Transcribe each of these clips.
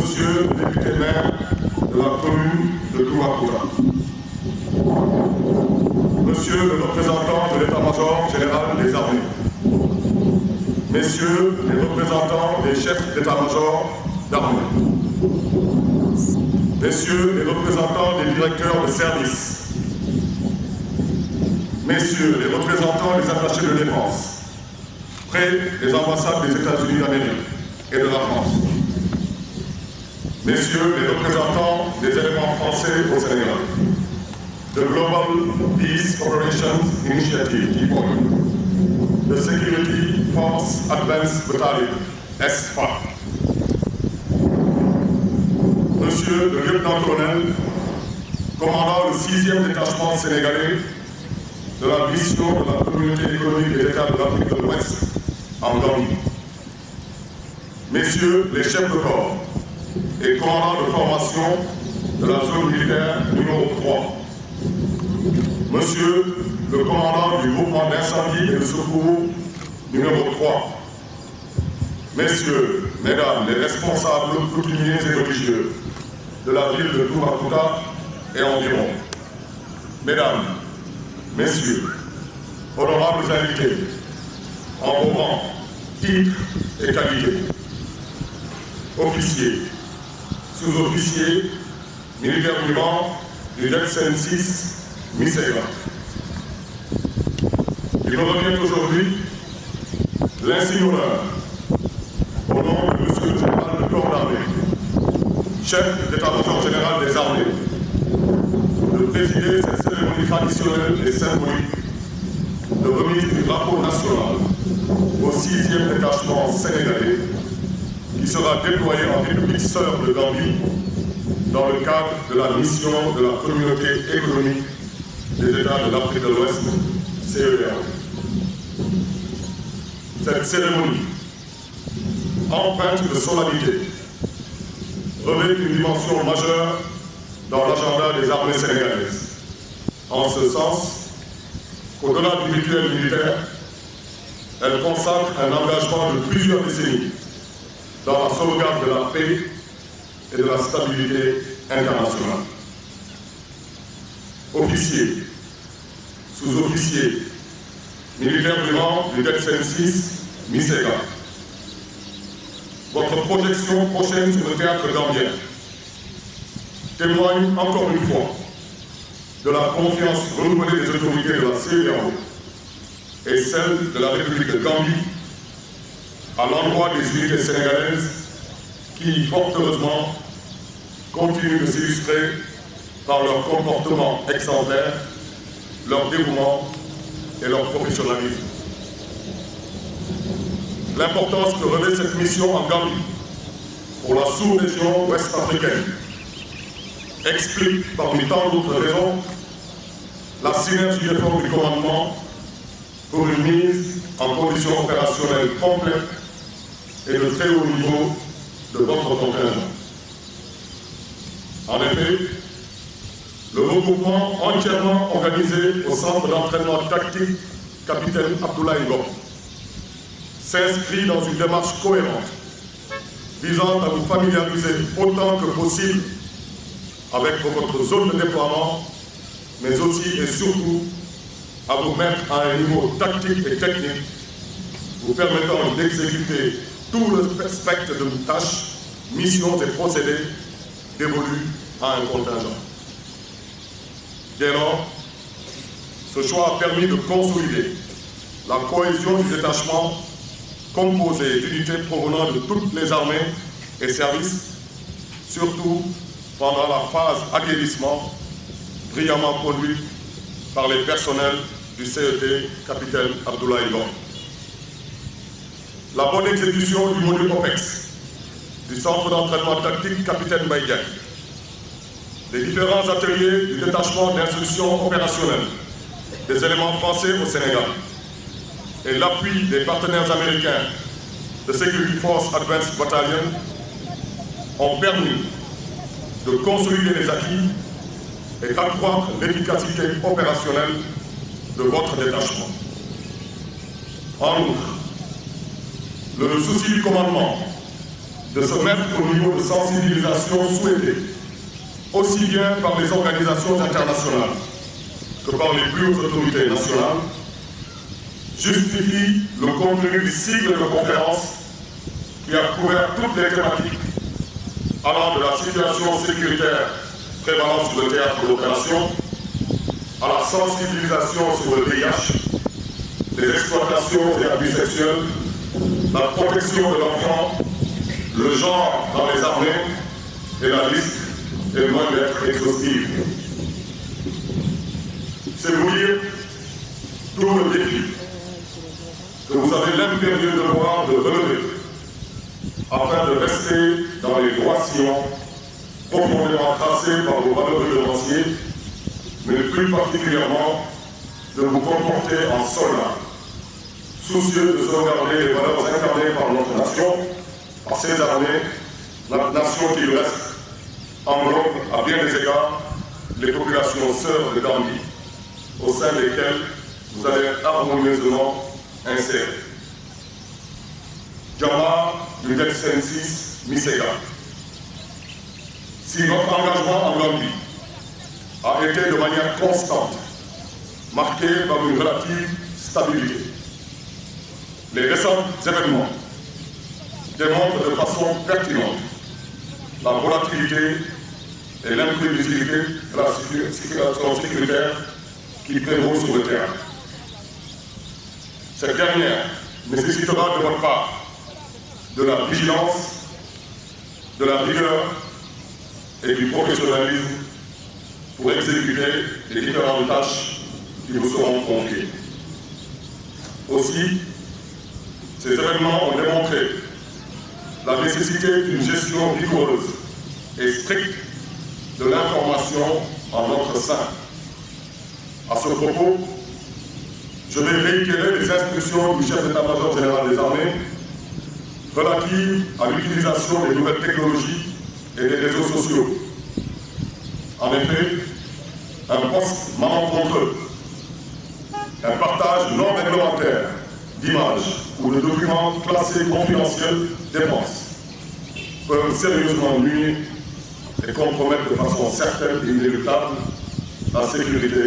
Monsieur le député maire de la commune de Toubacouta, Monsieur le représentant de l'état-major général des armées, Messieurs les représentants des chefs d'état-major d'armée, Messieurs les représentants des directeurs de service, Messieurs les représentants des attachés de défense, près des ambassades des États-Unis d'Amérique et de la France, Messieurs les représentants des éléments français au Sénégal, the Global Peace Operations Initiative, GPOI, the Security Force Advanced Battalion, SFA, Monsieur le lieutenant-colonel, commandant le 6e détachement sénégalais de la mission de la communauté économique des États de l'Afrique de l'Ouest en Gambie, Messieurs les chefs de corps et commandants de formation de la zone militaire numéro 3, Monsieur le commandant du groupement d'incendie et de secours numéro 3, Messieurs, Mesdames les responsables coutumiers et religieux de la ville de Toubacouta et environ, Mesdames, Messieurs, honorables invités, en vos rangs, titres et qualités, officiers, sous-officiers, militaires vivants du DETSEN-6 Misséga. Il me revient aujourd'hui l'insigne honneur, au nom de Monsieur le général de corps d'armée, chef d'état-major général des armées, de présider cette cérémonie traditionnelle et symbolique de remise du drapeau national au 6e détachement sénégalais qui sera déployé en République sœur de Gambie dans le cadre de la mission de la communauté économique des États de l'Afrique de l'Ouest, CEDEAO. Cette cérémonie, empreinte de solennité, revêt une dimension majeure dans l'agenda des armées sénégalaises. En ce sens, au-delà du rituel militaire, elle consacre un engagement de plusieurs décennies dans la sauvegarde de la paix et de la stabilité internationale. Officiers, sous-officiers, militaires du rang du DETSEN-6 Misséga, votre projection prochaine sur le théâtre gambien témoigne encore une fois de la confiance renouvelée des autorités de la CEDEAO et celle de la République de Gambie à l'endroit des unités sénégalaises qui, fort heureusement, continuent de s'illustrer par leur comportement exemplaire, leur dévouement et leur professionnalisme. L'importance que revêt cette mission en Gambie pour la sous-région ouest-africaine explique, parmi tant d'autres raisons, la synergie d'efforts du commandement pour une mise en conditions opérationnelles complètes et de très haut niveau de votre contingent. En effet, le regroupement entièrement organisé au centre d'entraînement tactique Capitaine Abdoulaye Ngom s'inscrit dans une démarche cohérente visant à vous familiariser autant que possible avec votre zone de déploiement, mais aussi et surtout à vous mettre à un niveau tactique et technique vous permettant d'exécuter tout le spectre de tâches, missions et procédés dévolus à un contingent. Dès lors, ce choix a permis de consolider la cohésion du détachement composé d'unités provenant de toutes les armées et services, surtout pendant la phase aguerrissement brillamment conduite par les personnels du CET Capitaine Abdoulaye Ngom. La bonne exécution du module OPEX, du centre d'entraînement tactique Capitaine Baïdiaï, les différents ateliers du détachement d'instruction opérationnelle des éléments français au Sénégal et l'appui des partenaires américains de Security Force Advanced Battalion ont permis de consolider les acquis et d'accroître l'efficacité opérationnelle de votre détachement. En outre, le souci du commandement de se mettre au niveau de sensibilisation souhaité, aussi bien par les organisations internationales que par les plus hautes autorités nationales, justifie le contenu du cycle de conférences qui a couvert toutes les thématiques allant de la situation sécuritaire prévalant sur le théâtre d'opération à la sensibilisation sur le VIH, les exploitations et abus sexuels, la protection de l'enfant, le genre dans les armées, et la liste est loin d'être exhaustive. C'est vous dire tout le défi que vous avez l'impérieux devoir de relever afin de rester dans les droits sillons profondément tracés par vos valeureux devanciers, mais plus particulièrement de vous comporter en soldat, soucieux de sauvegarder les valeurs incarnées par notre nation, par ses armées, la nation qui lui reste, englobe à bien des égards les populations sœurs de Gambie, au sein desquelles vous allez être harmonieusement insérés. Jama Ludet Sensis Misega. Si notre engagement en Gambie a été de manière constante, marqué par une relative stabilité, les récents événements démontrent de façon pertinente la volatilité et l'imprévisibilité de la situation sécuritaire qui prévaut sur le terrain. Cette dernière nécessitera de votre part de la vigilance, de la rigueur et du professionnalisme pour exécuter les différentes tâches qui vous seront confiées. Aussi, ces événements ont démontré la nécessité d'une gestion rigoureuse et stricte de l'information en notre sein. À ce propos, je vais réitérer les instructions du chef d'état-major général des armées relatives à l'utilisation des nouvelles technologies et des réseaux sociaux. En effet, un poste malencontreux, un partage non réglementaire d'images ou de documents classés confidentiels dépenses peuvent sérieusement nuire et compromettre de façon certaine et inéluctable la sécurité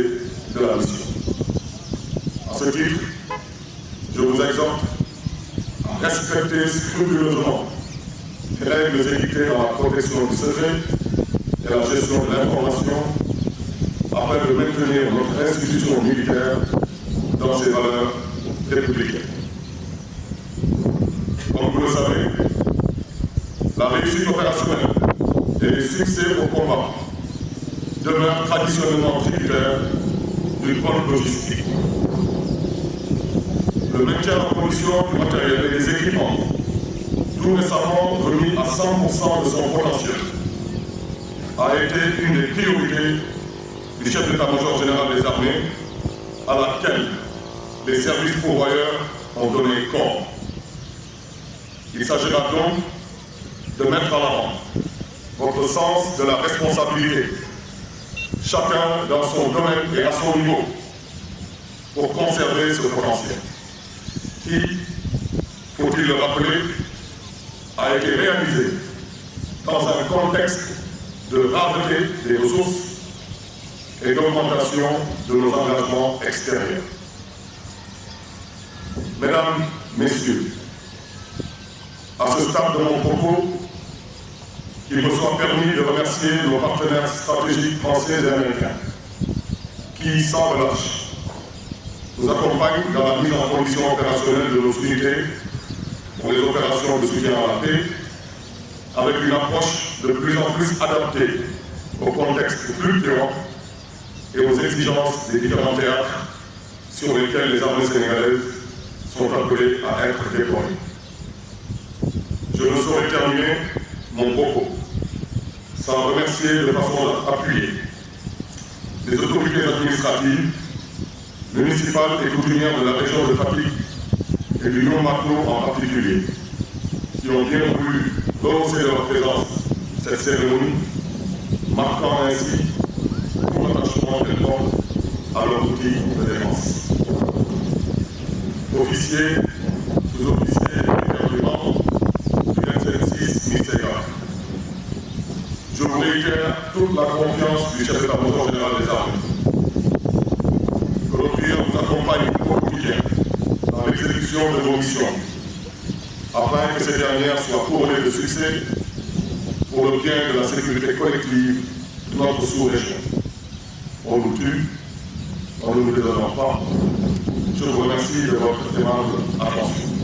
de la mission. À ce titre, je vous exhorte à respecter scrupuleusement les règles édictées dans la protection du secret et la gestion de l'information afin de maintenir notre institution militaire dans ses valeurs républicaines. Comme vous le savez, la réussite opérationnelle et les succès au combat demeurent traditionnellement tributaires d'une bonne logistique. Le maintien en condition du matériel et des équipements, tout récemment remis à 100% de son potentiel, a été une des priorités du chef d'état-major général des armées, à laquelle les services pourvoyeurs ont donné corps. Il s'agira donc de mettre en avant votre sens de la responsabilité, chacun dans son domaine et à son niveau, pour conserver ce potentiel, qui, faut-il le rappeler, a été réalisé dans un contexte de rareté des ressources et d'augmentation de nos engagements extérieurs. Mesdames, Messieurs, à ce stade de mon propos, qu'il me soit permis de remercier nos partenaires stratégiques français et américains qui, sans relâche, nous accompagnent dans la mise en condition opérationnelle de nos unités pour les opérations de soutien à la paix, avec une approche de plus en plus adaptée au contexte fluctuant et aux exigences des différents théâtres sur lesquels les armées sénégalaises sont appelées à être déployées. Je ne saurais terminer mon propos sans remercier de façon appuyée les autorités administratives, municipales et coutumières de la région de Fatick et du Nord-Mato en particulier, qui ont bien voulu rehausser leur présence cette cérémonie, marquant ainsi tout l'attachement qu'elles portent à leur outil de défense. Officiers, sous-officiers et membres du 26 je vous réitère toute la confiance du chef d'état-major général des armées. Que le prière vous accompagne au quotidien dans l'exécution de vos missions, afin que ces dernières soient couronnées de succès pour le bien de la sécurité collective de notre sous-région. On nous tue, on ne nous déshonore pas. Je vous remercie de votre aimable attention.